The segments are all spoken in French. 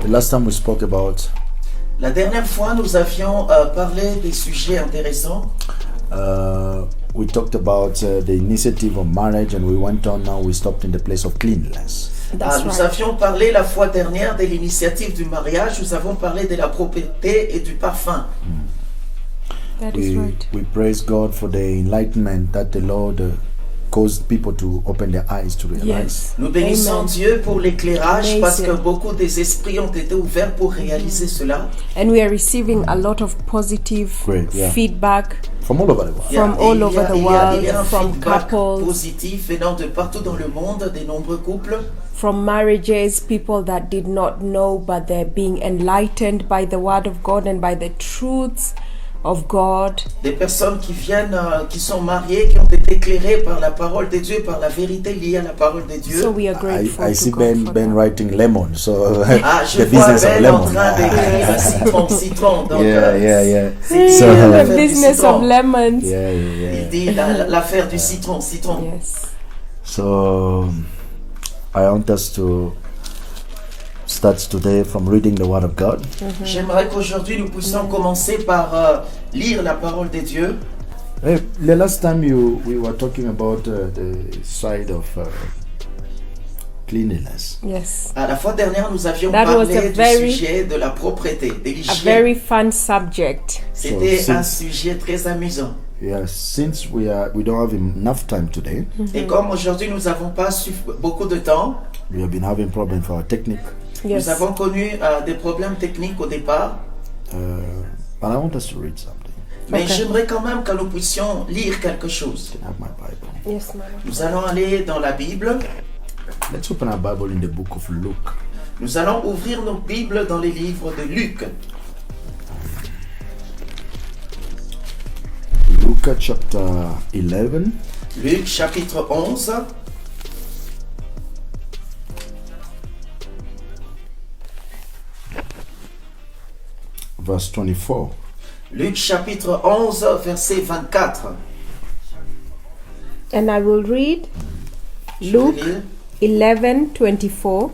last time we spoke about La dernière fois, nous avions parlé des sujets intéressants. we talked about the initiative of marriage, and we went on. Now we stopped in the place of cleanliness. That's Nous right. avions parlé la fois dernière de l'initiative du mariage. Nous avons parlé de la propreté et du parfum. That is right. We praise God for the enlightenment that the Lord caused people to open their eyes to realize. Yes. Nous bénissons Amen. Dieu pour l'éclairage Amazing. parce que beaucoup des esprits ont été ouverts pour réaliser cela. And we are receiving a lot of positive Great, yeah. feedback From all over the world. From all over the il y world, a un from feedback couples. positif venant de partout dans le monde, des nombreux couples. from marriages, people that did not know, but they're being enlightened by the word of God and by the truths of God. Des personnes qui viennent, qui sont mariées, qui ont été éclairées par la parole de Dieu, par la vérité liée à la parole de Dieu. So we are grateful I to see God Ben for Ben that. writing lemon, so Ah, je the vois business of Ben en lemon. train d'écrire citron. Donc, Yeah. c'est So- the l'affaire du business citron. of lemons. Yeah. Il dit l'affaire du citron. Yes. So I want us to start today from reading the Word of God. J'aimerais qu'aujourd'hui nous puissions commencer par lire la parole de Dieu. Hey, the last time we were talking about the side of cleanliness. Yes. À la fois dernière, nous avions That was a parlé du very- sujet de la propreté, de A l'hygiène. very fun subject. C'était So, un since- sujet très amusant. Yeah, since we don't have enough time today, Et comme aujourd'hui nous n'avons pas beaucoup de temps, we have been having problems for our technique. Yes. nous avons connu des problèmes techniques au départ. But I want us to read something. Mais Okay. j'aimerais quand même que nous puissions lire quelque chose. I have my Bible. Yes, ma'am. Nous allons aller dans la Bible. Let's open our Bible in the book of Luke. Nous allons ouvrir nos Bibles dans les livres de Luc. Luke chapter 11, Luc chapitre 11, verse 24. Luc chapitre 11, verset 24. And I will read Je vais Luke lire. 11:24.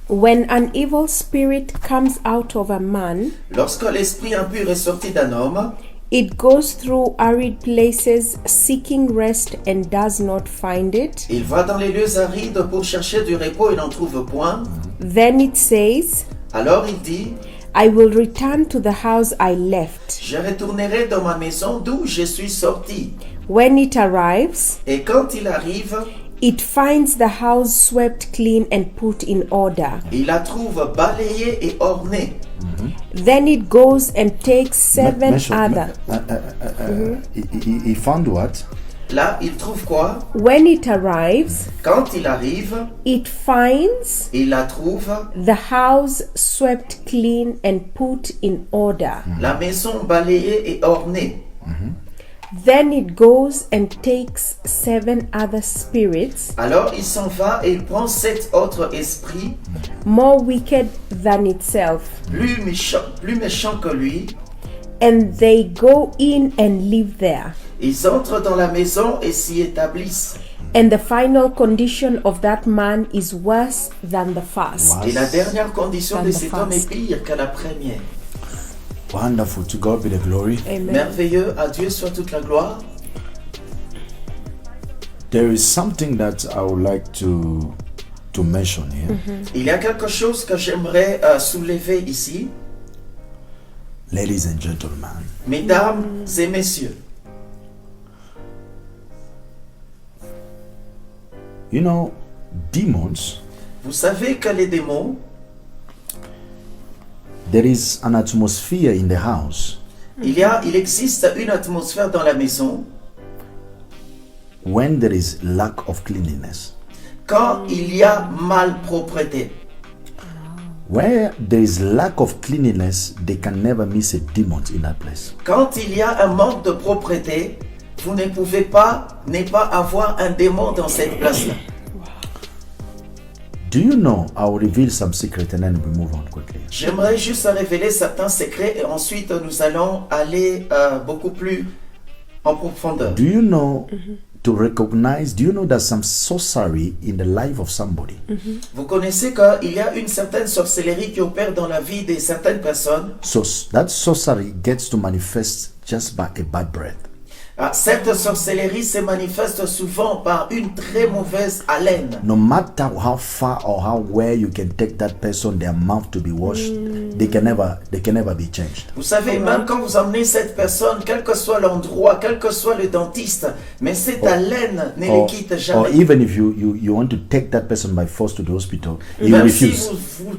When an evil spirit comes out of a man, Lorsque l'esprit impur est sorti d'un homme, it goes through arid places seeking rest and does not find it. il va dans les lieux arides pour chercher du repos et n'en trouve point. Then it says, Alors il dit, I will return to the house I left. je retournerai dans ma maison d'où je suis sorti. When it arrives, Et quand il arrive, it finds the house swept clean and put in order. il la trouve balayée et ornée. Then it goes and takes seven Mention- other. He found what? Là, il trouve quoi? When it arrives, Quand il arrive, it finds il la trouve, the house swept clean and put in order. la maison balayée et ornée. Then it goes and takes seven other spirits, Alors il s'en va et il prend 7 autres esprits, more wicked than itself, plus méchants que lui. and they go in and live there. Ils entrent dans la maison et s'y établissent. And the final condition of that man is worse than the first. Wow. Et la dernière condition de Than the cet homme est first. pire que la première. Wonderful. To God be the glory. Amen. Merveilleux, à Dieu soit toute la gloire. There is something that I would like to mention here. Il y a quelque chose que j'aimerais soulever ici. Ladies and gentlemen, Mesdames et messieurs, you know, demons, vous savez que les démons, there is an atmosphere in the house il existe une atmosphère dans la maison when there is lack of cleanliness. quand il y a malpropreté. Where there is lack of cleanliness, they can never miss a demon in that place. Quand il y a un manque de propreté, vous ne pouvez pas ne pas avoir un démon dans cette place-là. Do you know? I will reveal some secret and then we move on quickly. J'aimerais juste révéler certains secrets et ensuite nous allons aller beaucoup plus en profondeur. Do you know to recognize, do you know there's some sorcery in the life of somebody? Vous connaissez qu'il y a une certaine sorcellerie qui opère dans la vie de certaines personnes. So that sorcery gets to manifest just by a bad breath. Cette sorcellerie se manifeste souvent par une très mauvaise haleine. No matter how far or how well you can take that person, their mouth to be washed, they can never be changed. Vous savez, même quand vous emmenez cette personne, quel que soit l'endroit, quel que soit le dentiste, mais cette haleine ne les quitte Or jamais. even if you want to take that person by force to the hospital, he Même si refuse.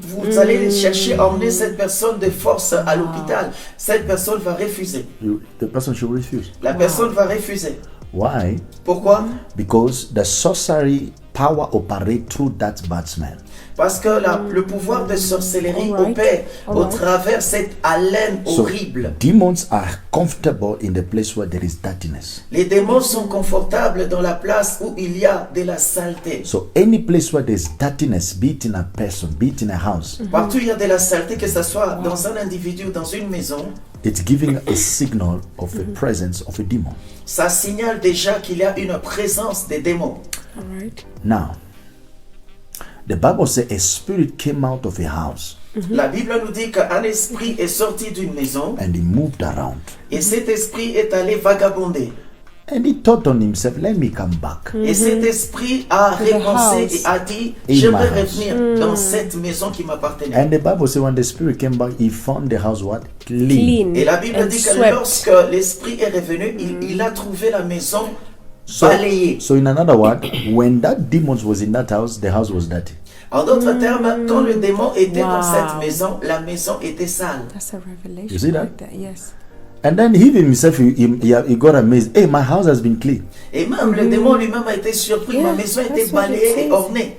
vous allez chercher à emmener cette personne de force à l'hôpital, cette personne va refuser. The person should refuse. La personne va refuser. Why? Pourquoi? Because the sorcery power operate through that bad smell. Parce que le pouvoir de sorcellerie opère au travers cette haleine horrible. Demons are comfortable in the place where there is dirtiness. Les démons sont confortables dans la place où il y a de la saleté. So any place where there's dirtiness, be it in a person, be it in a house, Partout où il y a de la saleté, que ce soit dans un individu, dans une maison, it's giving a signal of the presence of a demon. ça signale déjà qu'il y a une présence des démons. All right. Now, the Bible says a spirit came out of a house La Bible nous dit qu'un esprit est sorti d'une maison and he moved around. et cet esprit est allé vagabonder. And he thought on himself, let me come back. Et cet esprit a repensé et a dit, In j'aimerais my house. revenir dans cette maison qui m'appartenait. And the Bible says when the spirit came back, he found the house what? Clean. Clean Et la Bible and dit que swept. lorsque l'esprit est revenu, il a trouvé la maison So, balayée. so in another word, when that demon was in that house was dirty. En d'autres termes, quand le démon était dans Wow. cette maison, la maison était sale. That's a revelation. You see that? right there. Yes. And then he himself, he got amazed. Hey, my house has been clean. Et même le démon lui-même a été surpris. Ma Yeah, maison était that's what it balayée et says. ornée.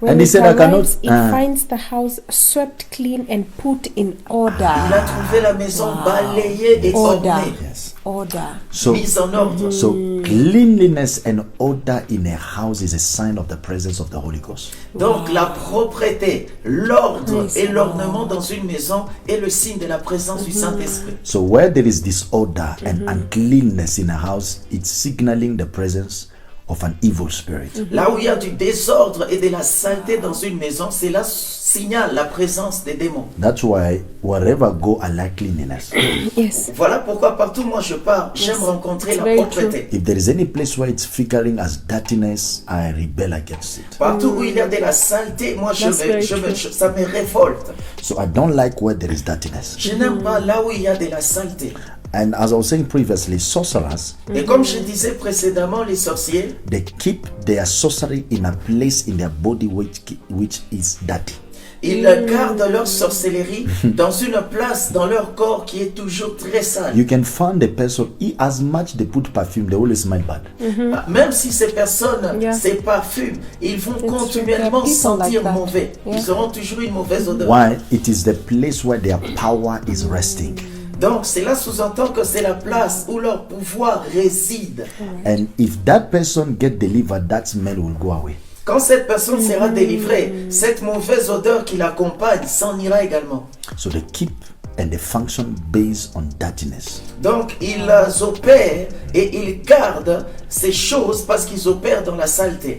When And he it said, I cannot- arrives, it Ah. finds the house swept clean and put in Il order. a trouvé la maison balayée et Order. ornée, Yes. Order. So, mise en ordre. so cleanliness and order in a house is a sign of the presence of the Holy Ghost. Donc la propreté, l'ordre Praise et the l'ornement dans une maison est le signe de la présence du Saint-Esprit. So where there is disorder and uncleanness in a house, it's signaling the presence of an evil spirit. Là où il y a du désordre et de la saleté dans une maison, cela signale la présence des démons. That's why wherever go, I like cleanliness. Yes. Voilà pourquoi partout où moi je pars, j'aime rencontrer It's la very propreté. If there is any place where it's figuring as dirtiness, I rebel against it. Partout où il y a de la saleté, moi That's very true. ça me révolte. So I don't like where there is dirtiness. Je n'aime pas là où il y a de la saleté. And as I was saying previously, sorcerers, Et comme je disais précédemment, les sorciers, they keep their sorcery in a place in their body which is dirty. ils gardent leur sorcellerie dans une place dans leur corps qui est toujours très sale. You can find a person, as much they put perfume, they always smell bad. Même si ces personnes Yeah. se parfument, ils vont true. continuellement There are people sentir like that. mauvais. Yeah. Ils auront toujours une mauvaise odeur. Why? It is the place where their power is resting. Donc cela sous-entend que c'est la place où leur pouvoir réside. And if that person get delivered, that smell will go away. Quand cette personne sera délivrée, cette mauvaise odeur qui l'accompagne s'en ira également. So they keep and they function based on dirtiness. Donc ils opèrent et ils gardent ces choses parce qu'ils opèrent dans la saleté.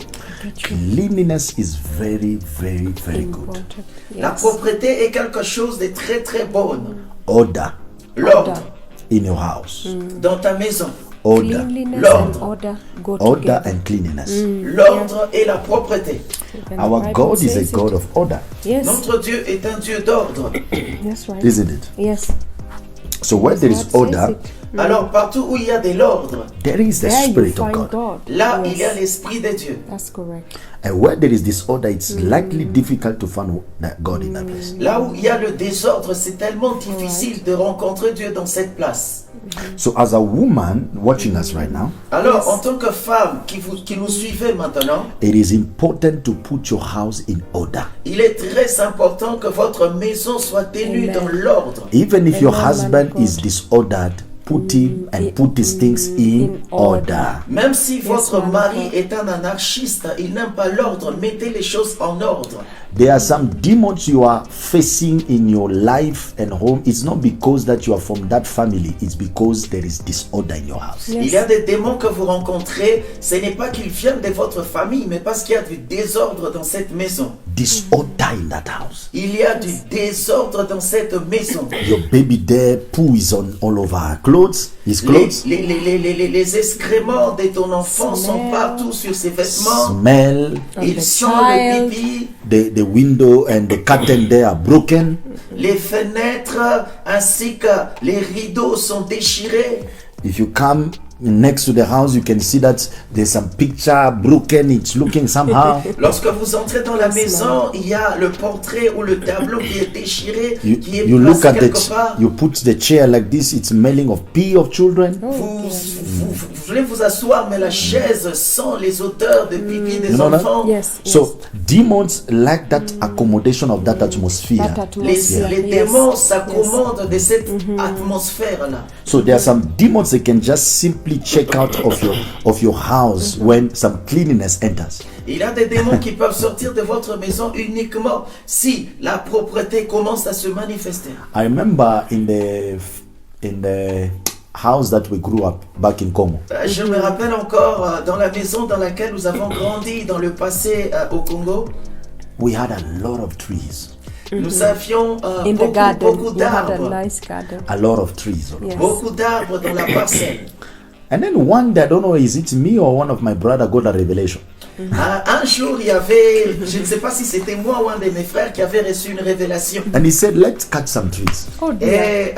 Cleanliness is very, very, very good. Important. La Yes. propreté est quelque chose de très très bon. Order L'ordre in your house. dans ta maison. Order. Cleanliness L'ordre. and order go Order together. and cleanliness. L'ordre et la propreté. And the Our Bible God is a says it. God of order, Yes. Notre Dieu est un Dieu d'ordre. That's right. isn't it? Yes. So where there is God says order, it. Alors partout où il y a de l'ordre, there is the There you Spirit of find God. God. là Yes. il y a l'Esprit de Dieu. That's correct. And where there is disorder, it's likely difficult to find that God in that place. Là où il y a le désordre, c'est tellement difficile de rencontrer Dieu dans cette place. So as a woman watching us right now, Alors, en tant que femme qui nous suivez maintenant, it is important to put your house in order. il est très important que votre maison soit tenue Amen. dans l'ordre. Even if your Amen, man husband of God. is disordered, put him and put his things in order. Même si votre man of mari God. est un anarchiste, il n'aime pas l'ordre, mettez les choses en ordre. There are some demons you are facing in your life and home. It's not because that you are from that family. It's because there is disorder in your house. Yes. Il y a des démons que vous rencontrez, ce n'est pas qu'ils viennent de votre famille, mais parce qu'il y a du désordre dans cette maison. Disorder in that house. Il y a du désordre dans cette maison. Your baby there, poo is on all over her clothes, his clothes. Les excréments de ton enfant sont partout sur ses vêtements. Smell. Ils the sentent le child. pipi. The window and the curtain there are broken. Les fenêtres ainsi que les rideaux sont déchirés. If you come next to the house, you can see that there's some picture broken. It's looking somehow. Lorsque vous entrez dans la maison, il y a le portrait ou le tableau qui est déchiré, qui est You look placé at quelque part. you put the chair like this. It's smelling of pee of children. Vous voulez vous asseoir, mais la chaise sent les odeurs de pipi des You know that? enfants. Yes. So demons like that accommodation of that atmosphere. That atmosphere. Les démons s'accommodent de cette atmosphère-là. So there are some demons that can just simply check out of your house when some cleanliness enters. Il y a des démons qui peuvent sortir de votre maison uniquement si la propreté commence à se manifester. I remember in the house that we grew up back in Congo. Je me rappelle encore dans la maison dans laquelle nous avons grandi dans le passé au Congo, We had a lot of trees. nous avions In the garden, beaucoup you had a d'arbres. nice garden. A lot of trees. Yes. Beaucoup d'arbres dans la parcelle. And then one day, I don't know, is it me or one of my brother got a revelation? Un jour, il y avait, je ne sais pas si c'était moi ou un de mes frères qui avait reçu une révélation. And he said, let's cut some trees. Oh dear. Et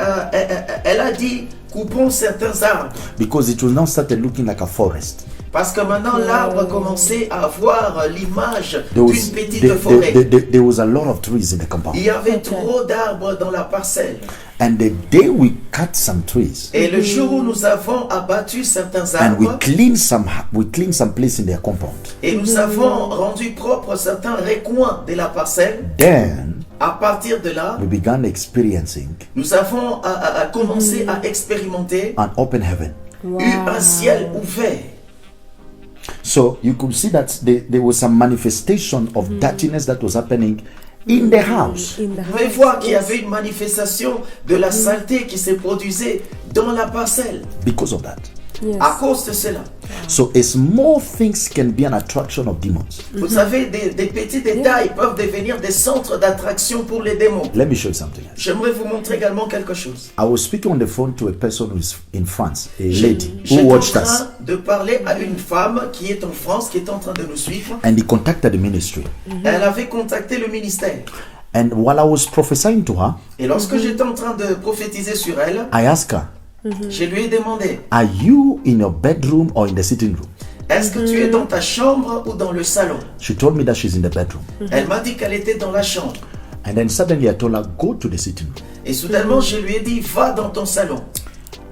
elle a dit, coupons certains arbres. Because it will now started looking like a forest. Parce que maintenant, l'arbre commençait à avoir l'image There d'une was, petite forêt. there was a lot of trees in the compound. Il y avait trop d'arbres dans la parcelle. And the day we cut some trees, Et le jour où nous avons abattu certains and we arbres, clean some place in their compound, et nous avons rendu propre certains recoins de la parcelle, then à partir de là, we began experiencing nous avons commencé à expérimenter an open heaven. un ciel ouvert. So you could see that there was some manifestation of dirtiness that was happening in the house. In the Vous pouvez house. voir qu'il y avait une manifestation de la saleté qui se produisait dans la parcelle Because of that. Yes. à cause de cela. So small things can be an attraction of demons. Vous savez, des petits détails peuvent devenir des centres d'attraction pour les démons. Let me show you something. J'aimerais vous montrer également quelque chose. I was speaking on the phone to a person who is in France, a lady who J'étais en watched us, train de parler à une femme qui est en France, qui est en train de nous suivre. and he contacted the ministry. Elle avait contacté le ministère. And while I was prophesying to her, Et lorsque j'étais en train de prophétiser sur elle, I asked her, je lui ai demandé, are you in your bedroom or in the sitting room? est-ce que tu es dans ta chambre ou dans le salon? She told me that she's in the bedroom. Elle m'a dit qu'elle était dans la chambre. And then suddenly I told her, go to the sitting room Et soudainement, je lui ai dit, va dans ton salon.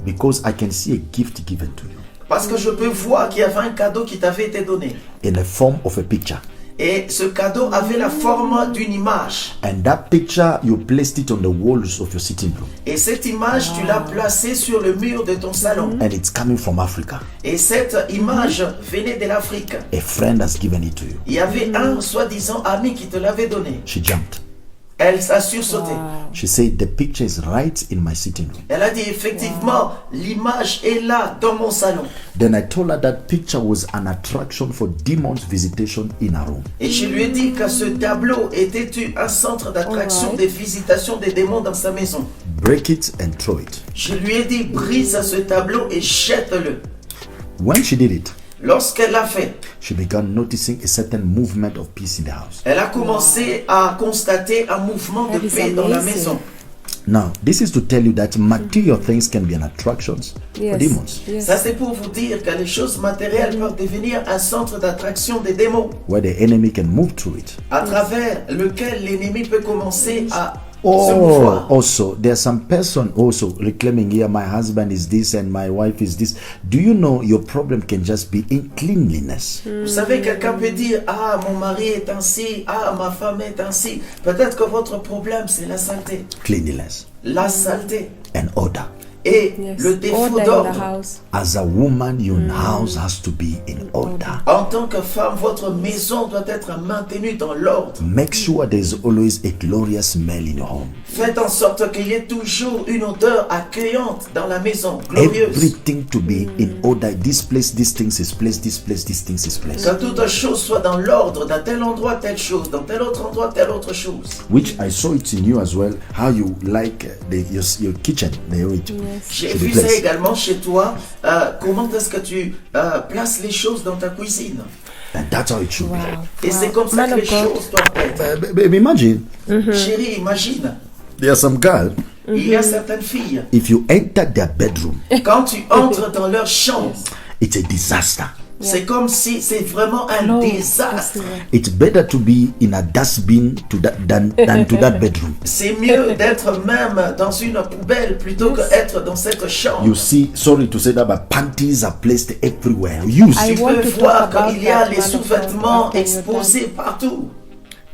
because I can see a gift given to you Parce que je peux voir qu'il y avait un cadeau qui t'avait été donné. in the form of a picture. Et ce cadeau avait la forme d'une image. And that picture, you placed it on the walls of your sitting room. Et cette image, tu l'as placée sur le mur de ton salon. And it's coming from Africa. Et cette image venait de l'Afrique. A friend has given it to you. Il y avait un soi-disant ami qui te l'avait donné. She jumped. Elle a sursauté. She said, the picture is right in my sitting room. Elle a dit effectivement, l'image est là dans mon salon. Then I told her that picture was an attraction for demons visitation in her room. Et je lui ai dit que ce tableau était un centre d'attraction Alright. des visitations des démons dans sa maison. Break it and throw it. Je lui ai dit, brise ce tableau et jette-le. When she did it, Lorsqu'elle l'a fait, she began noticing a certain movement of peace in the house. elle a commencé à constater un mouvement de That is paix dans la amazing. maison. Now, this is to tell you that material things can be an attraction for Yes. demons. Yes. Ça, c'est pour vous dire que les choses matérielles peuvent devenir un centre d'attraction des démons, Where the enemy can move through it. à travers lequel l'ennemi peut commencer à se Oh, mouvoir. also, there's some person also reclaiming here, my husband is this and my wife is this. Do you know your problem can just be in cleanliness? Vous savez, quelqu'un peut dire, ah, mon mari est ainsi, ah, ma femme est ainsi. Peut-être que votre problème, c'est la saleté. Cleanliness La saleté and order. et Yes. le défaut Order in the d'ordre. house. As a woman, your house has to be in order. En tant que femme, votre maison doit être maintenue dans l'ordre. Make sure there's always a glorious smell in your home. Faites en sorte qu'il y ait toujours une odeur accueillante dans la maison, glorieuse. Everything to be in order. This place, these things is placed. This place, these things is placed. Que toute chose soit dans l'ordre, dans tel endroit, telle chose, dans tel autre endroit, telle autre chose. Which I saw it in you as well. How you like your kitchen. J'ai should be vu ça placed. également chez toi. Comment est-ce que tu places les choses dans ta cuisine? And that's how it should Wow. Et c'est comme ça Man que les of God. choses doivent être. be. Imagine Chérie, imagine, there are some girls. il y a certaines filles, If you enter their bedroom, quand tu entres dans leur chambre, it's a disaster. c'est comme si c'est vraiment un No, désastre. It's better to be in a dustbin than to that bedroom. C'est mieux d'être même dans une poubelle plutôt que d'être dans cette chambre. You see, sorry to say that, but panties are placed everywhere. You I see Tu want peux to talk voir about qu'il y a that, les man of God, sous-vêtements after you're exposés partout.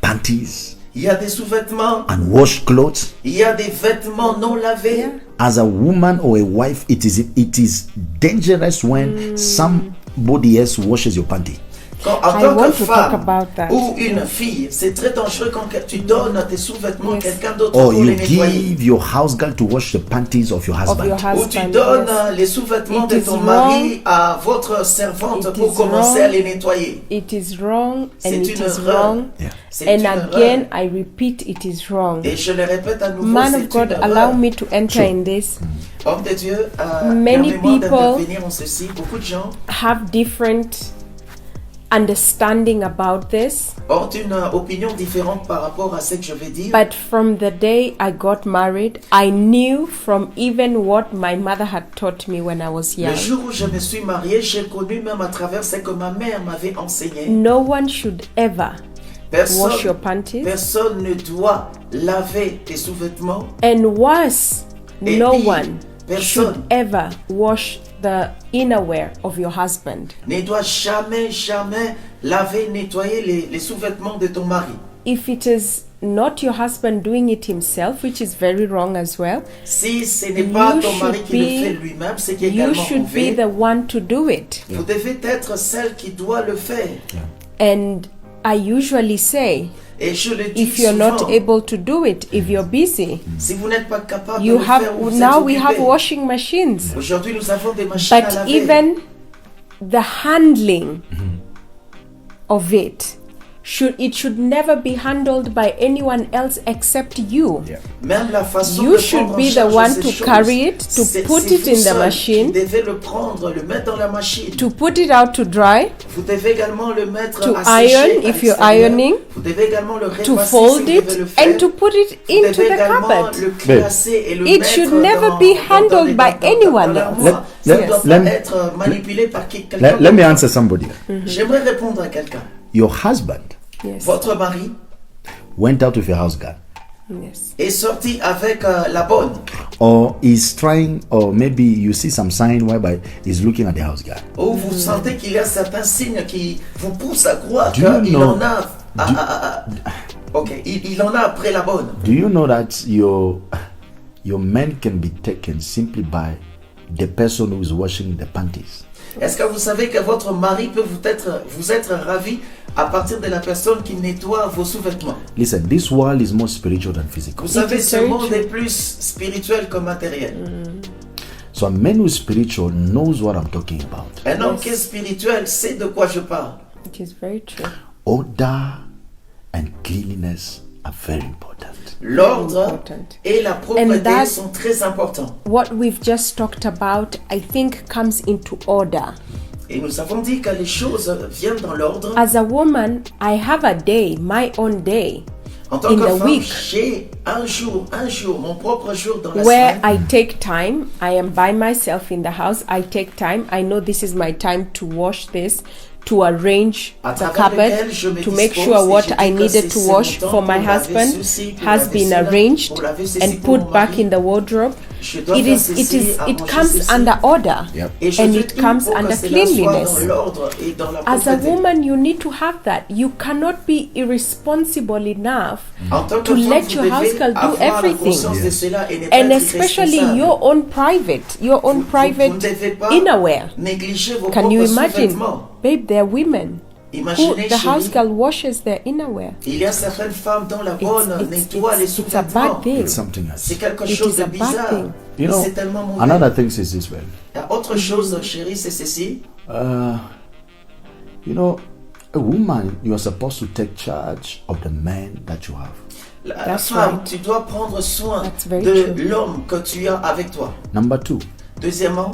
panties Il y a des sous-vêtements, and wash clothes. il y a des vêtements non lavés. Yeah. As a woman or a wife, it is dangerous when somebody else washes your panty. Quand, en I tant want que to talk femme about that. ou une fille, c'est très dangereux quand tu donnes tes sous-vêtements à Yes. quelqu'un d'autre Or pour you les nettoyer. give your house girl to wash the panties of your Of husband. your Ou tu husband. donnes Yes. les sous-vêtements It de is ton wrong. mari à votre servante It pour is commencer wrong. à les nettoyer. It is wrong C'est and it une is erreur. wrong. Yeah. C'est And une again, erreur. I repeat, it is wrong. Et je le répète à nouveau, Man c'est of God, une allow erreur. me to enter in this. Homme de Dieu, Many permets-moi people- d'intervenir en ceci. Beaucoup de gens Have different understanding about this, ont une opinion différente par rapport à ce que je vais dire. but from the day I got married, I knew from even what my mother had taught me when I was Le young, jour où je me suis marié, j'ai connu même à travers ce que ma mère m'avait enseigné. no one should ever wash your Personne, panties, personne ne doit laver tes sous-vêtements. and worse, Et no pire, one should personne ever wash the innerwear of your husband. ne doit jamais, jamais laver, nettoyer les sous-vêtements de ton mari. If it is not your husband doing it himself, which is very wrong as well, Si ce n'est pas You ton mari should qui le be- fait lui-même, c'est qui est you également should be mauvais. the one to do it. Vous devez être celle qui doit le faire. And I usually say, Et je le dis if you're souvent, not able to do it, if you're busy, si vous n'êtes pas capable you de le faire, have vous now êtes we have occupé. washing machines. Aujourd'hui, nous avons des machines à But laver. even the handling of it should never be handled by anyone else except you. Même la façon You de should prendre en be the charge one ces to choses, carry it, to c'est- put c'est it vous in the seul machine, Vous devez le prendre, le mettre dans la machine. to put it out to dry, Vous devez également le mettre to à sécher iron à if you're l'extérieur. ironing, Vous devez également le repasser to si fold vous devez le it, faire. and to put it Vous into devez the également cupboard. le classer et le It mettre should never dans- be dans handled by anyone dans else. l'armoire. Let- Ça ne let- doit let pas me- être manipulé par quelqu'un Let me d'autre. answer somebody. J'aimerais répondre à quelqu'un. Your husband Yes. Votre mari went out with your house girl, Yes. est sorti avec la bonne. or is trying, or maybe you see some sign whereby he's looking at the house girl. Ou vous sentez qu'il y a certains signes qui vous poussent à croire Do you qu'il know- en a. Ok, il en a après la bonne. Do you know that your man can be taken simply by the person who is washing the panties? Est-ce que vous savez que votre mari peut vous être ravi à partir de la personne qui nettoie vos sous-vêtements? Listen, this world is more spiritual than physical. Vous savez, is ce very monde true. est plus spirituel que matériel. So a man who is spiritual knows what I'm talking about. Un homme qui est spirituel sait de quoi je parle. It is very true. Order and cleanliness are very important. L'ordre Important. et la And propreté that- sont très importants. What we've just talked about, I think, comes into order. Et nous avons dit que les choses viennent dans l'ordre. As a woman, I have a day, my own day, En tant in que the femme, week. j'ai un jour, mon propre jour dans la where semaine. I take time. I am by myself in the house. I take time. I know this is my time to wash this, to arrange à the travers lequel cupboard je me to make dispose sure et what je dis I que needed c'est to mon wash temps for pour my laver husband ceci, pour has laver been cela, arranged pour laver ceci and pour mon put back mari. in the wardrobe. Je dois It faire is ceci, it arranger comes ceci. under order Yep. Et je and veux it tout comes pour que under cela soit cleanliness. dans l'ordre et dans la As a propreté. woman, you need to have that. You cannot be irresponsible enough En tant que to femme, let vous your devez house girl do avoir la everything. conscience de Yes. cela et ne pas And être especially irresponsable. your own private Vous ne private devez pas innerwear. négliger vos Can you propres imagine? sous-vêtements. Babe, there are women who Imaginez, the house chérie, girl washes their innerwear. il y a certaines femmes dont la bonne nettoie les It's a bad sous-vêtements. thing. It's something else. C'est quelque It chose is de a bad bizarre. thing. You Et know, c'est tellement mauvais. another thing is this way. Il y a autre chose, chérie, c'est ceci. You know, a woman, you are supposed to take charge of the man that you have. La That's femme, right. tu dois prendre soin That's very de true. l'homme que tu as avec toi. Number two, Deuxièmement,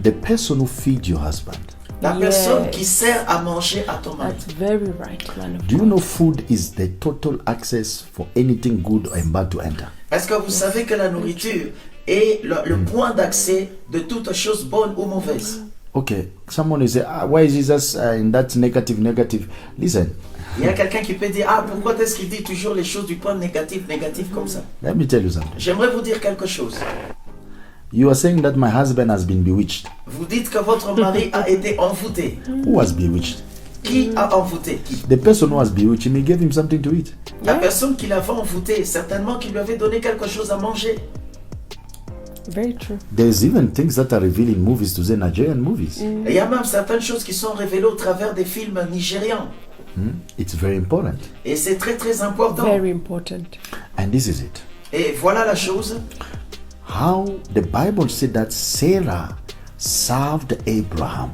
the person who feeds your husband. la Yes. personne qui sert à manger à ton mari. That's very right, man of Do you God. know food is the total access for anything good and bad to enter? Est-ce que vous savez que la nourriture est le point d'accès de toute chose bonne ou mauvaise? Okay, someone will say, why is Jesus in that negative? Listen, Il y a quelqu'un qui peut dire, ah, pourquoi est-ce qu'il dit toujours les choses du point négatif comme ça? let me tell you something. J'aimerais vous dire quelque chose. You are saying that my husband has been bewitched. Vous dites que votre mari a été envoûté. Who was bewitched? Qui a envoûté? Qui? The person who was bewitched, he gave him something to eat. La personne qui l'avait envoûté, certainement qu'il lui avait donné quelque chose à manger. Very true. There's even things that are revealed in movies, to say Nigerian movies. Et il y a même certaines choses qui sont révélées au travers des films nigérians. It's very important. Et c'est très très important. Very important. And this is it. Et voilà la chose. How the Bible said that Sarah served Abraham.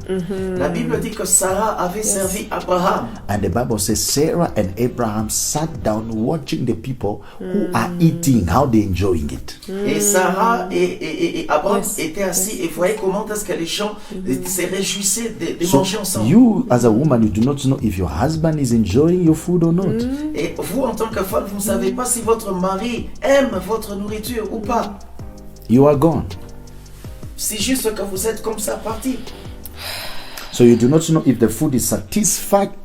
La Bible dit que Sarah avait servi Abraham. And the Bible says Sarah and Abraham sat down watching the people who are eating, how they enjoying it. Et Sarah et Abraham Yes. étaient assis et voyaient comment est-ce que les gens se réjouissaient de So manger ensemble. you as a woman, you do not know if your husband is enjoying your food or not. Et vous, en tant que femme, vous ne savez pas si votre mari aime votre nourriture ou pas. You are gone. C'est juste que vous êtes comme ça parti. So you do not know if the food is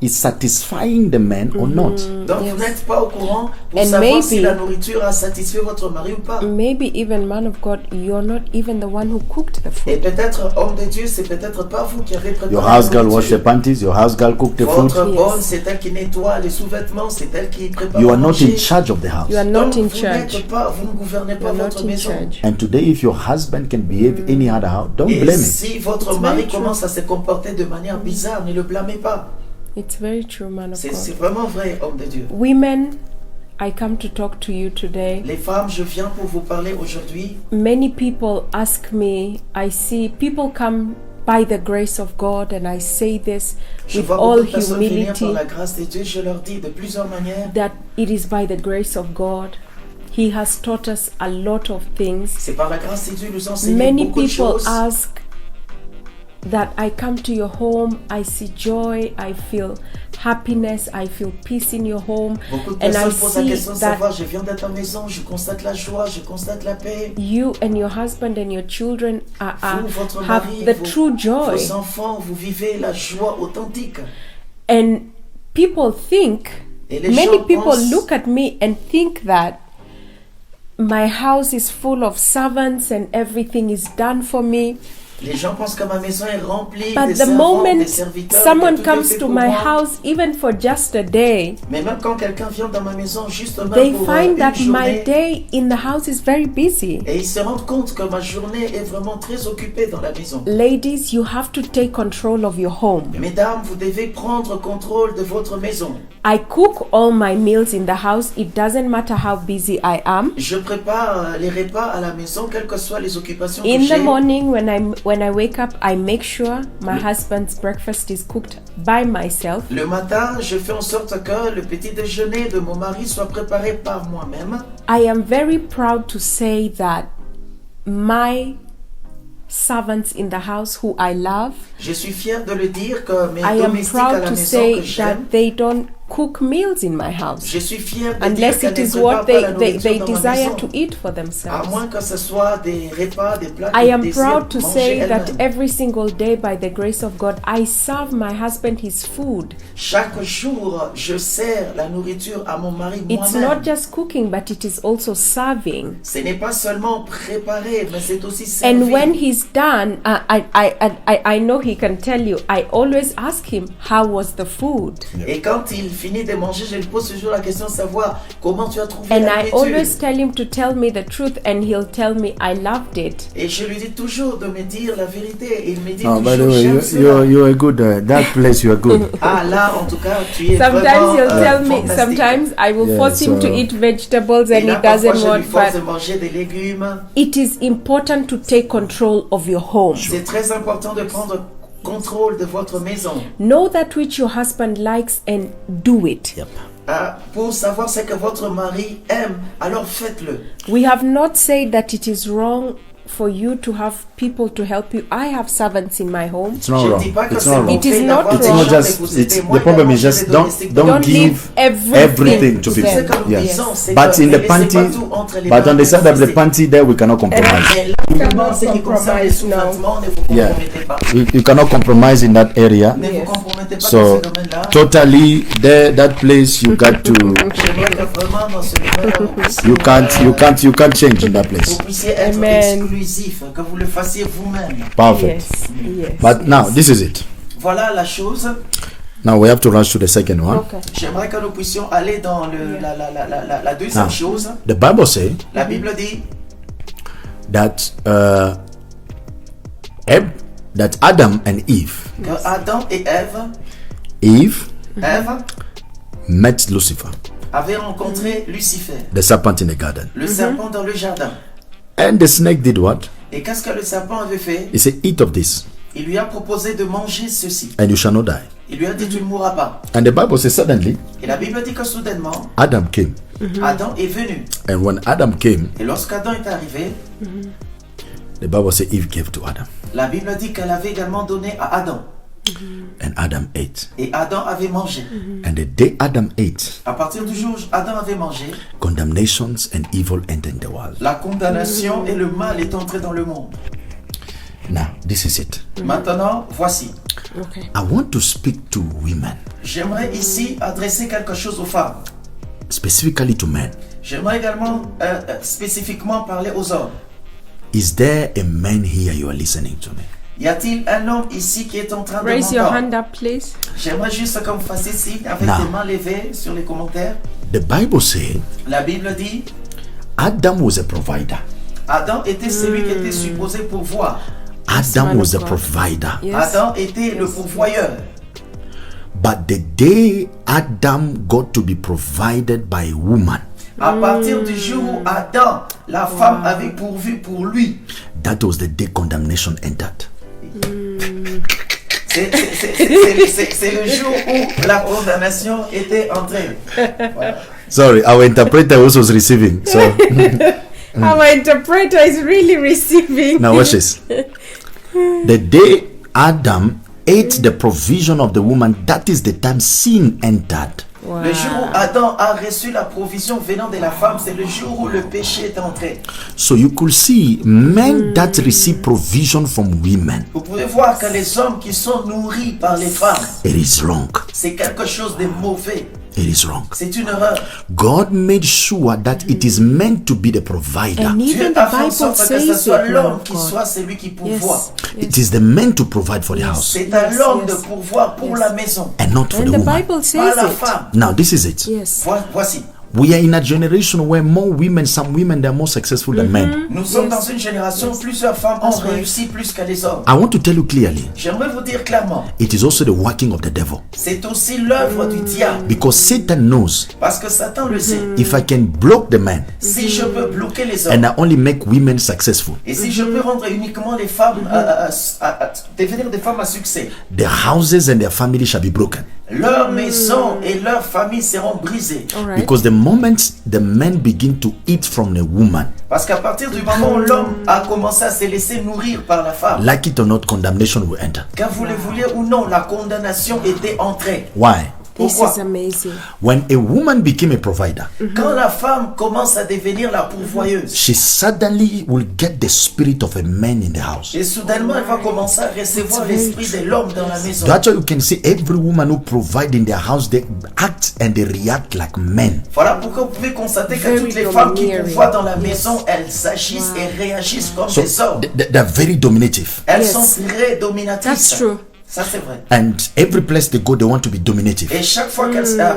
satisfying the man or not. Donc Yes. vous n'êtes pas au courant pour And savoir si maybe- la nourriture a satisfait votre mari ou pas. Maybe even, man of God, you're not even the one who cooked the Et food. peut-être, homme de Dieu, c'est peut-être pas vous qui avez préparé Your la house girl wash the nourriture. panties, your house girl cook the food. Votre Yes. bonne, c'est elle qui nettoie les sous-vêtements, c'est elle qui prépare You à are not manger. in charge of the house. You are Donc, not in vous charge. n'êtes pas, vous ne gouvernez pas You're not votre in maison. charge. And today, if your husband can behave any other how, don't Et blame him. si votre It's mari very true. commence à se comporter de manière bizarre, ne le blâmez pas. It's very true, man of C'est God. vraiment vrai, homme de Dieu. Women, I come to talk to you today. Les femmes, je viens pour vous parler aujourd'hui. Many people ask me, I see people come by the grace of God, and I say this Je with vois all beaucoup de personnes venir humility, par la grâce de Dieu. Je leur dis de plusieurs manières. that it is by the grace of God. He has taught us a lot of things. C'est par la grâce de Dieu nous enseigner Many beaucoup de people choses. ask that I come to your home, I see joy, I feel happiness, I feel peace in your home, Beaucoup de and I personnes posent la see question de that savoir, je viens de ta maison, je constate la joie, je constate la paix. you and your husband and your children Vous, votre have mari, the vos, true joy. vos enfants, vous vivez la joie authentique. And people think, Et les many gens people pensent- look at me and think that my house is full of servants and everything is done for me. Les gens pensent que ma maison est remplie But de the servants, des moment serviteurs, someone que tout est comes fait to pour my moi. house, even for just a day, Mais même quand quelqu'un vient dans ma maison justement they pour find une that my journée, day in the house is very busy. et ils se rendent compte que ma journée est vraiment très occupée dans la maison. Ladies, you have to take control of your home. Mesdames, vous devez prendre contrôle de votre maison. I cook all my meals in the house. It doesn't matter how busy I am. Je prépare les repas à la maison, quelles que soient les occupations que In the j'ai. morning when I wake up, I make sure my husband's breakfast is cooked by myself. Le matin, je fais en sorte que le petit déjeuner de mon mari soit préparé par moi-même. I am very proud to say that my servants in the house who I love, Je suis fière de le dire que mes I am domestiques à proud la to maison say que j'aime, that they don't cook meals in my house Je suis fier de unless dire it qu'elle is ne what prépare pas la they nourriture dans ma desire maison. to eat for À themselves. moins que ce soit des repas, des plats I qu'elle am désire proud to manger say that elle-même. every single day, by the grace of God, I serve my husband his food. Chaque jour, je sers la nourriture à mon mari It's moi-même. not just cooking, but it is also serving. Ce n'est pas seulement préparer, mais c'est aussi servir. And when he's done, I know he can tell you, I always ask him, how was the food? Et quand il finit de manger, je lui pose toujours la question de savoir comment tu as trouvé And la I nourriture. always tell him to tell me the truth, and he'll tell me, I loved it. Et je lui dis toujours de me dire la vérité. Et il me dit Oh, by the toujours, way, j'aime cela. you are good. That place, you are good. Ah là, en tout cas, tu es Sometimes vraiment he'll tell me, fantastique. sometimes I will Yeah, force him to so- eat vegetables Et and he là, parfois, doesn't je lui want, force de but manger des légumes. it is important to take control of your home. C'est très important de prendre contrôle de votre maison. Know that which your husband likes and do it. Yep. Pour savoir ce que votre mari aime, alors faites-le. We have not said that it is wrong for you to have people to help you. I have servants in my home. It's not Je ne wrong. dis pas que It's c'est not bon wrong. It is fait not d'avoir wrong. des It's not gens just. et vous It's aidez. Moi, the problem is également, just j'ai des don't domestiques. Don't give leave everything to to people. Ce que nous Yes. disons, c'est But que in ne the laissez panty, pas tout entre les but mains on the des side of the domestiques. panty, there we cannot compromise. Mais là, vraiment, ce qui concerne les sous-vêtements, ne vous Yeah. compromettez pas. You cannot compromise in that area. Ne vous Yes. compromettez pas So dans ce domaine-là. totally, there, that place you got to. J'aimerais que vraiment dans ce domaine-là, vous puissiez, You can't change in that vous place. puissiez être Amen. exclusif, que vous le fassiez vous-même. Perfect. Yes. But now this is it. Voilà la chose. Now we have to rush to the second one. Okay. J'aimerais que nous puissions aller dans la deuxième Ah. chose. The Bible says La Bible dit that that Adam and Eve, que Adam et Eve Ève met Lucifer, avaient rencontré Lucifer, the serpent in the garden. le serpent dans le jardin. And the snake did what? Et qu'est-ce que le serpent avait fait? He said, "Eat of this, Il lui a proposé de manger ceci. and you shall not die." Il lui a dit tu ne mourras pas. And the Bible says, suddenly Et la Bible dit que soudainement, Adam came, Adam est venu. and when Adam came, Et lorsqu'Adam est arrivé, the Bible says Eve gave to Adam, la Bible dit qu'elle avait également donné à Adam. and Adam ate. Et Adam avait mangé. And the day Adam ate, À partir du jour où Adam avait mangé, condemnations and evil entered the world. la condamnation et le mal est entré dans le monde. Now this is it. Maintenant, voici. Okay. I want to speak to women, J'aimerais ici adresser quelque chose aux femmes. specifically to men. J'aimerais également spécifiquement parler aux hommes. Is there a man here you are listening to me? Y a-t-il un homme ici qui est en train de Raise your m'entendre? hand up, please. J'aimerais juste que vous fassiez signe avec Non. les mains levées sur les commentaires. The Bible says La Bible dit, Adam was a provider. Adam était celui qui était supposé pourvoir. Adam man was a of God. provider. Yes. Adam était le pourvoyeur. But the day Adam got to be provided by a woman, À partir du jour où Adam, la femme, avait pourvu pour lui, that was the day condemnation entered. c'est le jour où la condamnation était entrée. Voilà. Sorry, our interpreter also was receiving. So Our interpreter is really receiving. now watch this. The day Adam ate the provision of the woman, that is the time sin entered. Wow. Le jour où Adam a reçu la provision venant de la femme, c'est le jour où le péché est entré. So you could see men that receive provision from women. Vous pouvez voir que les hommes qui sont nourris par les femmes, It is wrong. c'est quelque chose de mauvais. It is wrong. C'est une erreur. God made sure that it is meant to be the provider. And Dieu even a the fait en Bible sorte que ce says soit it, man l'homme of qui God. soit celui qui pourvoit. Yes. It is the man to provide for the house C'est à Yes, l'homme yes. de pourvoir pour la maison, and not for And the the woman. Bible pas says la it. femme. Now this is it. Yes. Voici. We are in a generation where more women, some women, they are more successful than men. Nous sommes Yes. dans une génération où plusieurs femmes ont That's right. réussi plus que les hommes. I want to tell you clearly, J'aimerais vous dire clairement, it is also the working of the devil. c'est aussi l'œuvre du diable. Because Satan knows Parce que Satan le sait. if I can block the man Si je peux bloquer les and hommes, I only make women successful, et si je peux rendre uniquement les femmes, devenir des femmes à succès, the houses and their family shall be broken. leur maison et leur famille seront brisées. All right. Because the moment the men begin to eat from the woman, Parce qu'à partir du moment où l'homme a commencé à se laisser nourrir par la femme, like it or not, condemnation will enter. que vous le vouliez ou non, la condamnation était entrée. Why? This Pourquoi? is amazing. When a woman became a provider, Quand la femme commence à devenir la pourvoyeuse, she suddenly will get the spirit of a man in the house. et soudainement elle va commencer à recevoir l'esprit de l'homme dans la maison. That's why you can see every woman who provide in their house, they act and they react like men. Voilà pourquoi vous pouvez constater que Very toutes les femmes qui domineering. pourvoient dans la maison, elles agissent et réagissent comme So des hommes. they're very dominative. Elles Yes. sont très dominatrices. That's true. Ça c'est vrai. And every place they go, they want to be dominative. Et chaque fois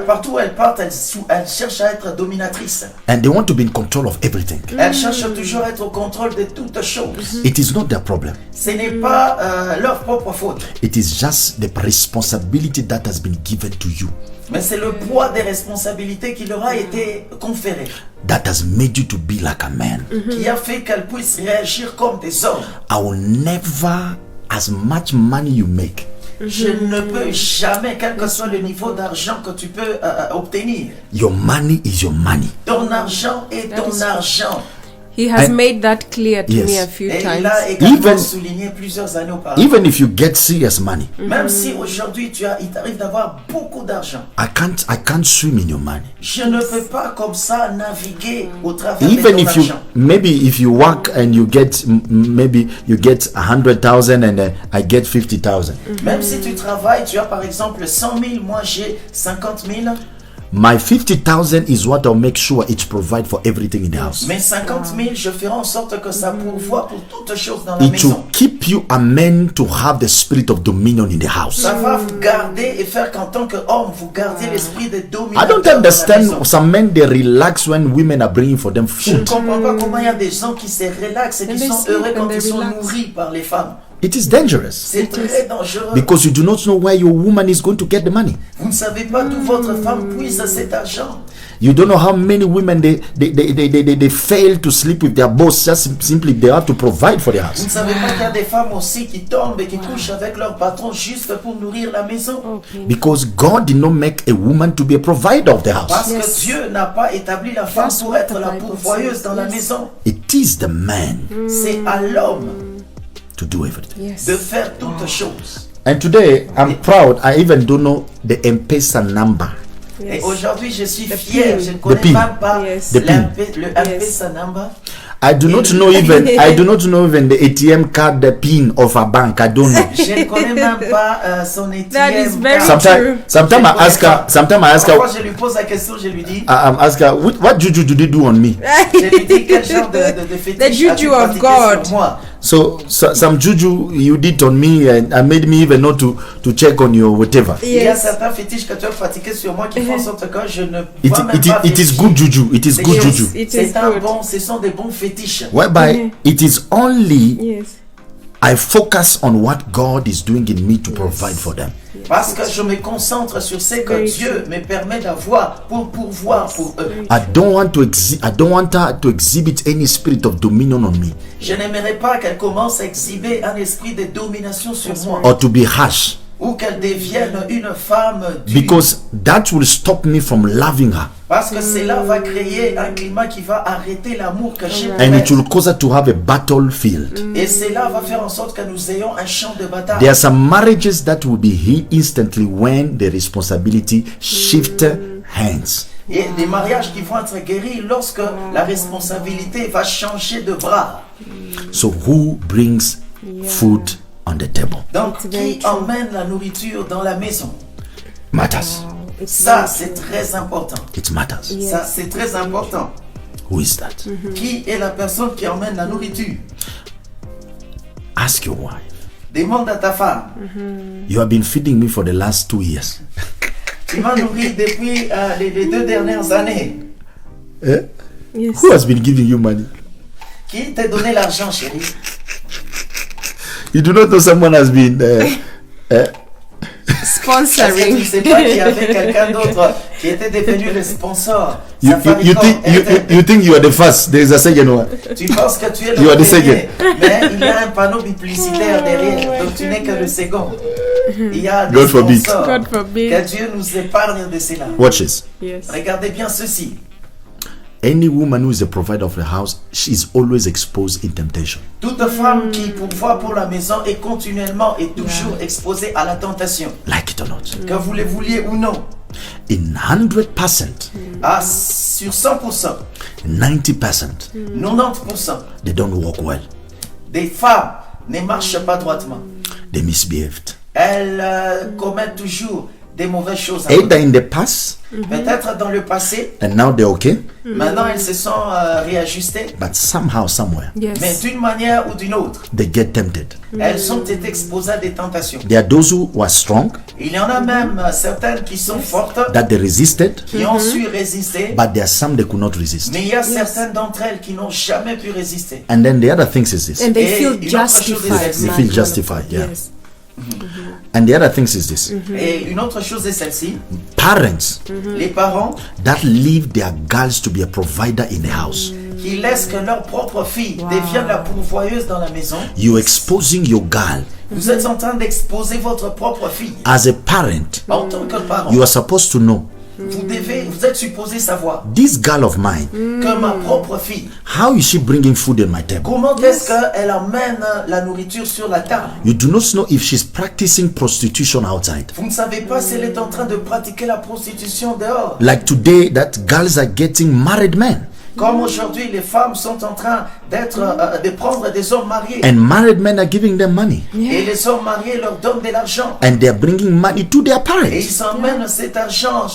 partout où elles partent, elles cherchent à être dominatrices. And they want to be in control of everything. Elles cherchent toujours à être au contrôle de toutes choses. It is not their problem. Ce n'est pas leur propre faute, It is just the responsibility that has been given to you, mais c'est le poids des responsabilités qui leur a été conféré, that has made you to be like a man. qui a fait qu'elles puissent réagir comme des hommes. I will never, as much money you make, Je ne peux jamais, quel que soit le niveau d'argent que tu peux obtenir, your money is your money. ton argent est ton argent. He has And- made that clear to Yes. me a few Et il times. a également Even- souligné plusieurs années auparavant. Even if you get serious money, Même si aujourd'hui il t'arrive d'avoir beaucoup d'argent, I can't swim in your money. je ne peux pas comme ça naviguer au travers de Even ton if you, argent. maybe if you work and you get, maybe you get 100,000 and I get 50,000. Même si tu travailles, tu as par exemple 100 000, moi j'ai 50 000. My 50,000 is what I'll make sure it's provide for everything in the house. Mais 50 000, je ferai en sorte que ça pourvoie pour toutes choses dans la It will maison. keep you a man to have the spirit of dominion in the house. Ça va vous garder et faire qu'en tant qu'homme, vous gardiez l'esprit de I dominateur don't dans la understand maison. some men, they relax when women are bringing for them Je ne food. comprends pas comment il y a des gens qui se relaxent et qui And they sont sleep heureux and quand they ils sont relax. nourris par les femmes. It is dangerous C'est très dangereux. because you do not know where your woman is going to get the money. Vous ne savez pas d'où votre femme puise cet argent. You don't know how many women they fail to sleep with their boss just simply they have to provide for their Vous house. ne savez pas qu'il y a des femmes aussi qui tombent et qui couchent avec leur patron juste pour nourrir la maison. Because God did not make a woman to be a provider of the house. Parce Yes. que Dieu n'a pas établi la femme That's pour what être the la Bible pourvoyeuse says. dans la Yes. maison. It is the man C'est à l'homme to do everything. Yes. de faire toutes choses. And today I'm proud. I even don't know the M-Pesa number. Et Yes. aujourd'hui, je suis The fier. pin. Je ne connais pin. même pas Yes. The pin. le M-Pesa number. I do not know even the ATM card, the pin of a bank. I don't know. Je ne connais même pas son ATM. That is very card. true. Sometimes I ask her. Sometimes I ask her. Parfois, je lui pose la question, je lui dis, I'm ask her what juju do they do on me? je lui dis quel genre de fétiche The juju as-tu of pratiqué God. sur moi. So some juju you did on me and made me even not to check on you whatever. Il y a Yes. certains fétiches que tu as pratiqués sur moi qui font en sorte que je ne It, vois même it, pas it is vérifier. good juju. It is good Yes. juju. It is C'est un good. bon, ce sont des bons fétiches. Whereby it is only Yes. I focus on what God is doing in me to provide for them. Parce que je me concentre sur ce que Very Dieu me permet d'avoir pour pourvoir pour eux. I don't want her to exhibit any spirit of dominion on me Je n'aimerais pas qu'elle commence à exhiber un esprit de domination sur moi or to be harsh ou qu'elle devienne une femme dure. because that will stop me from loving her Parce que cela va créer un climat qui va arrêter l'amour que j'ai pour and it elle. will cause her to have a battlefield. Et cela va faire en sorte que nous ayons un champ de bataille. There are some marriages that will be healed instantly when the responsibility shift hands. Et des mariages qui vont être guéris lorsque la responsabilité va changer de bras. So who brings food on the table Donc, It's very qui true. emmène la nourriture dans la maison? matters. It's Ça, very c'est true. très important. It matters. Yes. Ça, c'est très important. Who is that? Qui est la personne qui emmène la nourriture? Ask your wife. Demande à ta femme. You have been feeding me for the last 2 years. Tu m'as nourri depuis les 2 dernières années. Eh? Yes. Who has been giving you money? Qui t'a donné l'argent, chérie? You do not know someone has been Est-ce que tu Sponsoring. ne sais pas qu'il y avait quelqu'un d'autre qui était devenu le sponsor? you Safaricom, Airtel. think you are the first. There is a second one. Tu penses que tu es You are le the premier, mais il y a un panneau publicitaire derrière, donc tu n'es que le second. Il y a des God forbid. sponsors. God forbid. Que Dieu nous épargne de cela. Watch this. Yes. Regardez bien ceci. Any woman who is a provider of the house, she is always exposed in temptation. Toute femme qui pourvoit pour la maison est continuellement et toujours exposée à la tentation. Like it or not. Que vous le vouliez ou non. In 100%, sur 100%, 90%, 90% they don't walk well. des femmes ne marchent pas droitement. They misbehaved. Elles commettent toujours des mauvaises choses. Either in the past, Peut-être dans le passé, and now they're okay, maintenant elles se sont réajustées, but somehow, somewhere, mais Yes. d'une manière ou d'une autre, they get tempted. elles ont été exposées à des tentations. There are those who are strong, Il y en a même certaines qui sont fortes, that they resisted, qui ont su résister, but there are some they could not resist. mais il y a certaines d'entre elles qui n'ont jamais pu résister. And then the other thing is this. And they Et feel une autre chose justified. est celle-ci. They man, feel man of justified, God. yeah. Yes. And the other thing is this. Et une autre chose est celle-ci, Parents les parents that leave their girls to be a provider in the house. qui laissent que leur propre fille devienne la pourvoyeuse dans la maison. You're exposing your girl. Vous êtes en train d'exposer votre propre fille. As a parent, En tant que parent, you are supposed to know vous êtes supposé savoir this girl of mine, que ma propre fille, how is she bringing food in my table? comment est-ce qu'elle emmène la nourriture sur la table? You do not know if she's practicing prostitution outside. Vous ne savez pas si elle est en train de pratiquer la prostitution dehors. Like today, that girls are getting married men, Comme aujourd'hui, les femmes sont en train de prendre des hommes mariés. and married men are giving them money, Et les hommes mariés leur donnent de l'argent. and they are bringing money to their Et parents. ils emmènent cet argent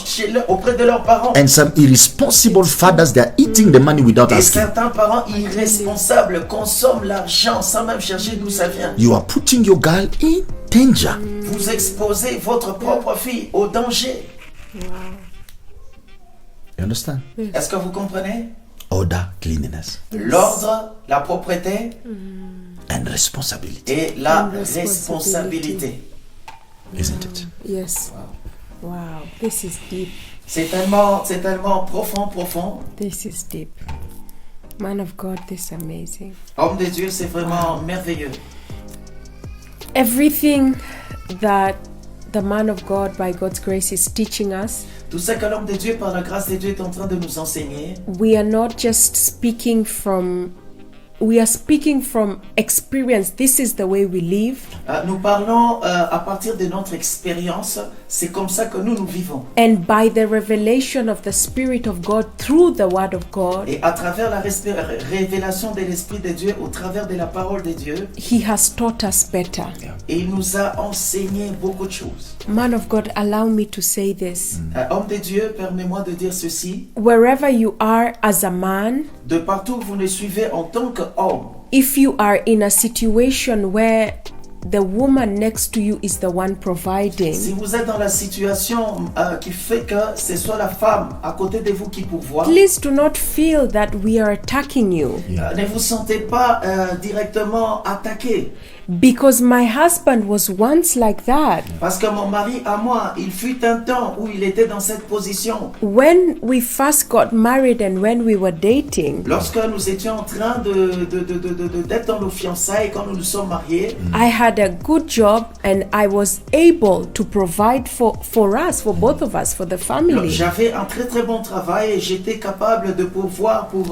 auprès de leurs parents. And some irresponsible fathers, they are eating the money without Et asking. certains parents irresponsables consomment l'argent sans même chercher d'où ça vient. You are putting your girl in danger. Vous exposez votre propre fille au danger. You understand? Est-ce que vous comprenez? Order, cleanliness, L'ordre, la propreté and responsibility, et la And responsabilité. isn't it? Yes. Wow. This is deep. C'est tellement profond. This is deep. Man of God, this is amazing. Homme de Dieu, c'est vraiment merveilleux. Everything that the man of God, by God's grace, is teaching us, Tout ce que l'homme de Dieu, par la grâce de Dieu, est en train de nous enseigner, we are not just speaking from, we are speaking from experience. This is the way we live. nous parlons à partir de notre expérience. C'est comme ça que nous vivons. And by the revelation of the Spirit of God through the Word of God, Et à travers la révélation de l'Esprit de Dieu, au travers de la parole de Dieu, He has taught us better. et il nous a enseigné beaucoup de choses. Man of God, allow me to say this. Homme de Dieu, permets-moi de dire ceci. Wherever you are as a man, De partout où vous le suivez en tant qu'homme, if you are in a situation where the woman next to you is the one providing, si vous êtes dans la situation qui fait que ce soit la femme à côté de vous qui pourvoit, please do not feel that we are attacking you. ne vous sentez pas directement attaqué. Because my husband was once like that. Parce que mon mari à moi, il fut un temps où il était dans cette position. When we first got married and when we were dating, Lorsque nous étions en train d'être dans nos fiançailles, quand nous nous sommes mariés, I had a good job and I was able to provide for us, for both of us, for the family. j'avais un très très bon travail et j'étais capable de pourvoir pour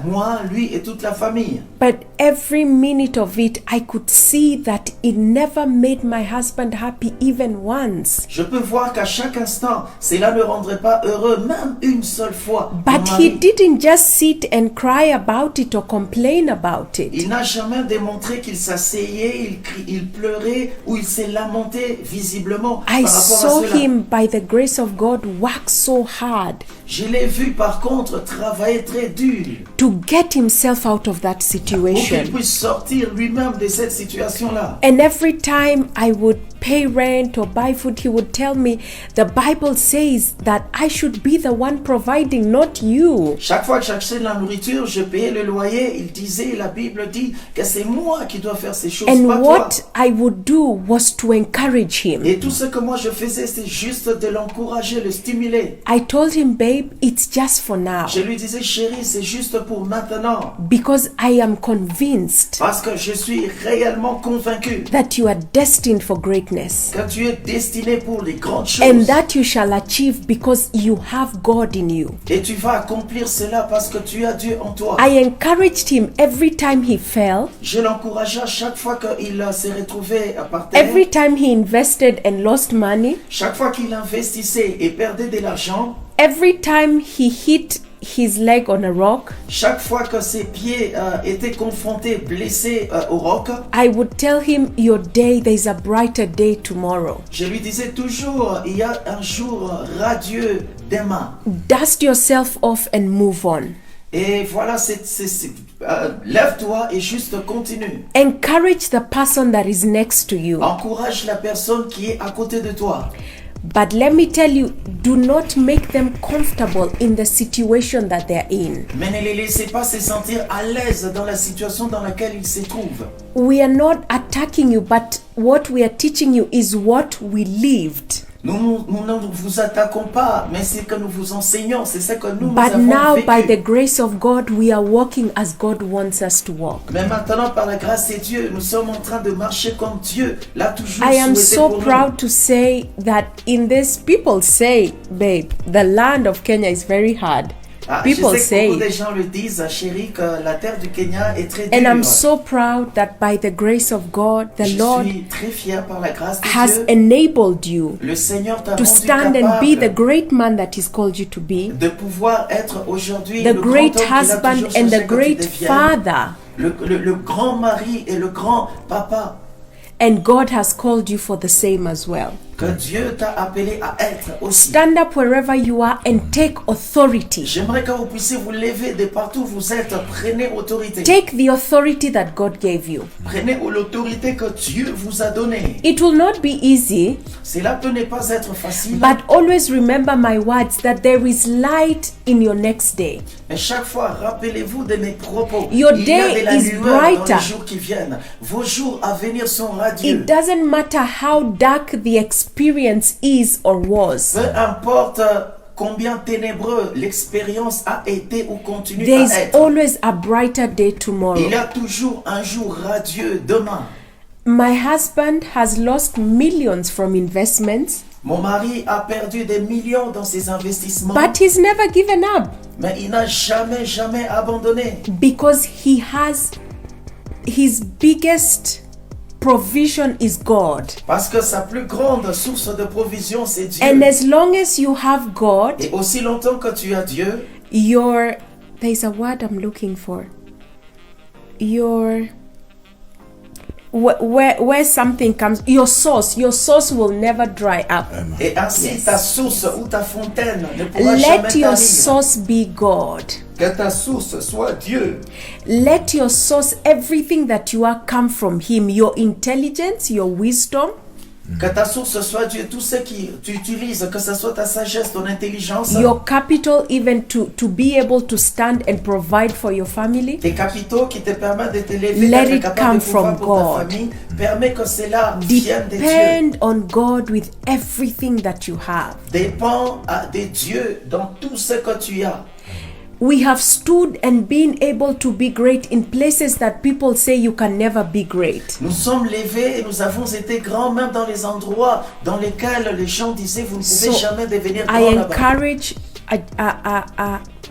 moi, lui et toute la famille. But every minute of it, I could see that it never made my husband happy even once. Je peux voir qu'à chaque instant, cela ne rendrait pas heureux, même une seule fois. mon But mari. he didn't just sit and cry about it or complain about it. Il n'a jamais démontré qu'il s'asseyait, il pleurait ou il s'est lamenté visiblement I par rapport saw à cela. him, by the grace of God, work so hard Je l'ai vu par contre travailler très dur to get himself out of that pour qu'il situation. puisse sortir lui-même de cette situation-là. And every time I would pay rent or buy food, he would tell me, the Bible says that I should be the one providing, not you. Chaque fois que j'achetais de la nourriture, je payais le loyer, il disait, la Bible dit que c'est moi qui dois faire ces choses, And pas toi. what I would do was to encourage him. Et tout ce que moi je faisais, c'était juste de l'encourager, le stimuler. I told him, babe, it's just for now. Je lui disais, chérie, c'est juste pour maintenant. Because I am convinced Parce que je suis réellement convaincu that you are destined for greatness. greatness, que tu es destiné pour les grandes and choses. that you shall achieve because you have God in you. Et tu vas accomplir cela parce que tu as Dieu en toi. I encouraged him every time he fell, Je l'encourageais à chaque fois qu'il s'est retrouvé par terre, every time he invested and lost money, chaque fois qu'il investissait et perdait de l'argent, every time he hit his leg on a rock, chaque fois que ses pieds étaient confrontés, blessés au roc, I would tell him, your day, there's a brighter day tomorrow. je lui disais toujours, il y a un jour radieux demain. Dust yourself off and move on. Et voilà, lève-toi et juste continue. Encourage the person that is next to you. Encourage la personne qui est à côté de toi. But let me tell you, do not make them comfortable in the situation that they're in. Mais ne les laissez pas se sentir à l'aise dans la situation dans laquelle ils se trouvent. We are not attacking you, but what we are teaching you is what we lived. Nous ne vous attaquons pas, mais c'est que nous vous enseignons, c'est ce que nous But avons now, vécu. by the grace of God, we are walking as God wants us to walk. Mais maintenant, par la grâce de Dieu, nous sommes en train de marcher comme Dieu l'a toujours I am souhaité so pour proud to say that in this, people say, babe, the land of Kenya is very hard. Je People sais que beaucoup de say, gens le disent, chérie, que la terre du Kenya est très and dure. I'm so proud that by the grace of God, the Je Lord suis très fier par la grâce de has Dieu. enabled you Le Seigneur t'a to rendu stand and be the capable great man that He's called you to be, de pouvoir être aujourd'hui the le great grand homme qu'il a husband toujours and cherché the que tu great deviennes. father. Le grand mari et le grand papa. And God has called you for the same as well. Que Dieu t'a appelé à être aussi. Stand up wherever you are and take authority. J'aimerais que vous puissiez vous lever de partout où vous êtes. Prenez autorité. Take the authority that God gave you. Prenez l'autorité que Dieu vous a donnée. It will not be easy, Cela peut ne pas être facile. but always remember my words that there is light in your next day. Mais chaque fois, rappelez-vous de mes propos. Your Il y a day de la is lueur dans brighter. les jours qui viennent. Vos jours à venir sont radieux. It doesn't matter how dark the experience is or was. Peu importe combien ténébreux l'expérience a été ou continue There is à être. always a brighter day tomorrow. Il y a toujours un jour radieux demain. My husband has lost millions from investments, Mon mari a perdu des millions dans ses investissements, but he's never given up mais il n'a jamais abandonné. because he has his biggest provision is God. Parce que sa plus grande source de provision, c'est Dieu. And as long as you have God, Et aussi longtemps que tu as Dieu, there's a word I'm looking for. Where something comes, your source will never dry up. et ainsi Yes. ta source ou ta fontaine ne pourra jamais Let your tarir. source be God. Que ta source soit Dieu. Let your source, everything that you are, come from Him. Your intelligence, your wisdom, Que ta source soit Dieu. Tout ce que tu utilises, que ce soit ta sagesse, ton intelligence, your capital, even to be able to stand and provide for your family. tes capitaux qui te permettent de te lever, Let d'être it capable come de pouvoir from pour ta God. famille, permet que cela vienne de Dieu. Depend on God with everything that you have. Dépend de Dieu dans tout ce que tu as. We have stood and been able to be great in places that people say you can never be great. Nous sommes levés et nous avons été grands même dans les endroits dans lesquels les gens disaient vous ne pouvez So, jamais devenir I grand là-bas. encourage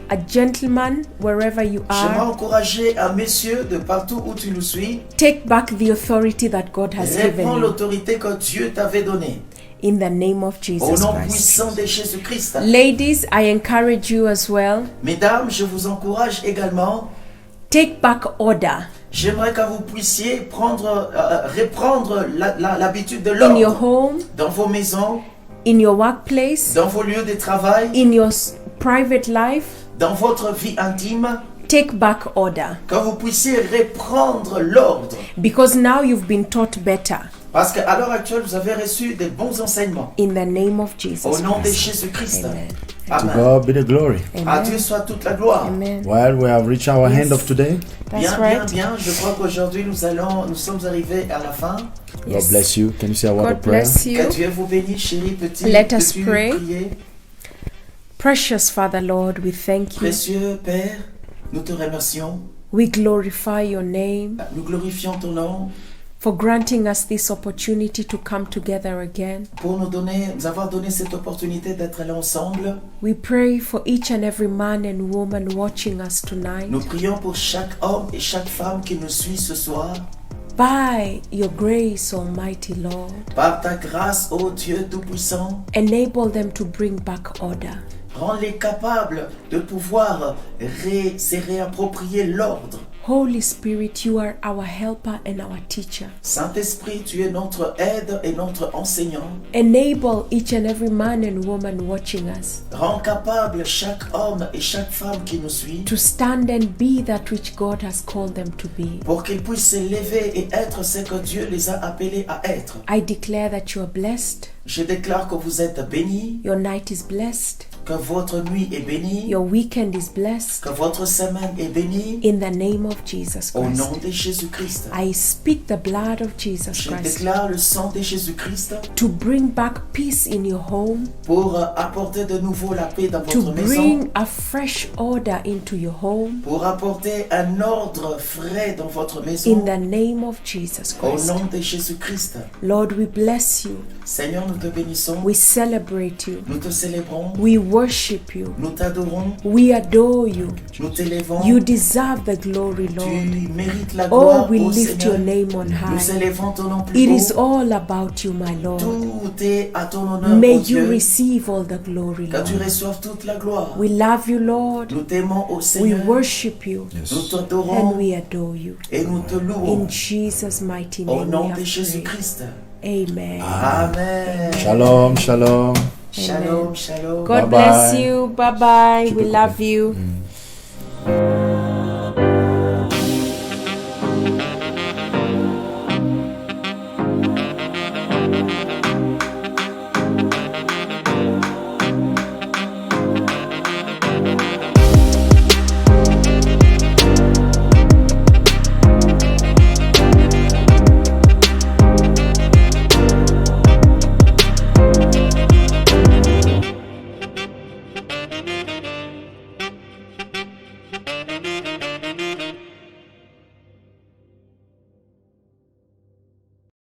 a gentleman wherever you J'aimerais are. encourager un monsieur de partout où tu nous suis. Take back the authority that God has given Reprends you l'autorité que Dieu t'avait donnée. in the name of Au Jesus nom Christ. puissant de Jésus-Christ. Ladies, I encourage you as well. Mesdames, je vous encourage également. Take back order J'aimerais que vous puissiez reprendre l'habitude de in your l'ordre home, dans vos maisons, in your workplace, dans vos lieux de travail, in your private life. dans votre vie intime, Take back order que vous puissiez reprendre l'ordre. because now you've been taught better Parce qu'à l'heure actuelle, vous avez reçu des bons enseignements. in the name of Jesus Au nom de Christ. Jésus-Christ. Amen. To Amen. God be the glory. À Dieu Amen. soit toute la gloire. Amen. Well, we have reached our end of today. That's Bien, right. bien. Je crois qu'aujourd'hui, nous sommes arrivés à la fin. God bless you. Can you say a word God of prayer? bless you. Que Dieu vous bénisse, chérie, petit. Let us Peux-tu pray. prier? Precious Father, Lord, we thank you. Précieux Père, nous te remercions. We glorify your name Nous glorifions ton nom. for granting us this opportunity to come together again. pour nous avoir donné cette opportunité d'être là ensemble. We pray for each and every man and woman watching us tonight. Nous prions pour chaque homme et chaque femme qui nous suit ce soir. By your grace, Almighty Lord, Par ta grâce, ô Dieu Tout-Puissant, enable them to bring back order. rends-les capables de pouvoir se réapproprier l'ordre. Holy Spirit, you are our helper and our teacher. Saint-Esprit, tu es notre aide et notre enseignant. Enable each and every man and woman watching us Rends capable chaque homme et chaque femme qui nous suit to stand and be that which God has called them to be. pour qu'ils puissent s'élever et être ce que Dieu les a appelés à être. I declare that you are blessed, Je déclare que vous êtes bénis, your night is blessed, que votre nuit est bénie, your weekend is blessed. que votre semaine est bénie. In the name of Jesus Au Christ, nom de Jésus-Christ, I speak the blood of Jesus je Christ déclare le sang de Jésus-Christ to bring back peace in your home, pour apporter de nouveau la paix dans to votre maison, bring a fresh order into your home. pour apporter un ordre frais dans votre In maison. the name of Jesus Au Christ. nom de Jésus-Christ, Lord, we bless you. Seigneur, nous te bénissons, We celebrate you. nous te célébrons, We worship you. nous t'adorons, We adore you. nous t'élèvons. You deserve the glory, Lord. Tu mérites la Oh, gloire, we ô lift Seigneur. your name on Nous high. élèvons ton nom plus It haut. is all about you, my Lord. Tout est à ton honneur, May ô you Dieu. receive all the glory, Que tu Lord. reçoives toute la gloire. We love you, Lord. Nous t'aimons, ô We Seigneur. worship you Nous and t'adorons we adore you. et nous te louons. In Jesus' mighty Au name nom we de have prayed. Jésus-Christ. Amen. Amen. Shalom, shalom. Shalom, shalom. God Bye-bye. bless you. Bye bye. We love you.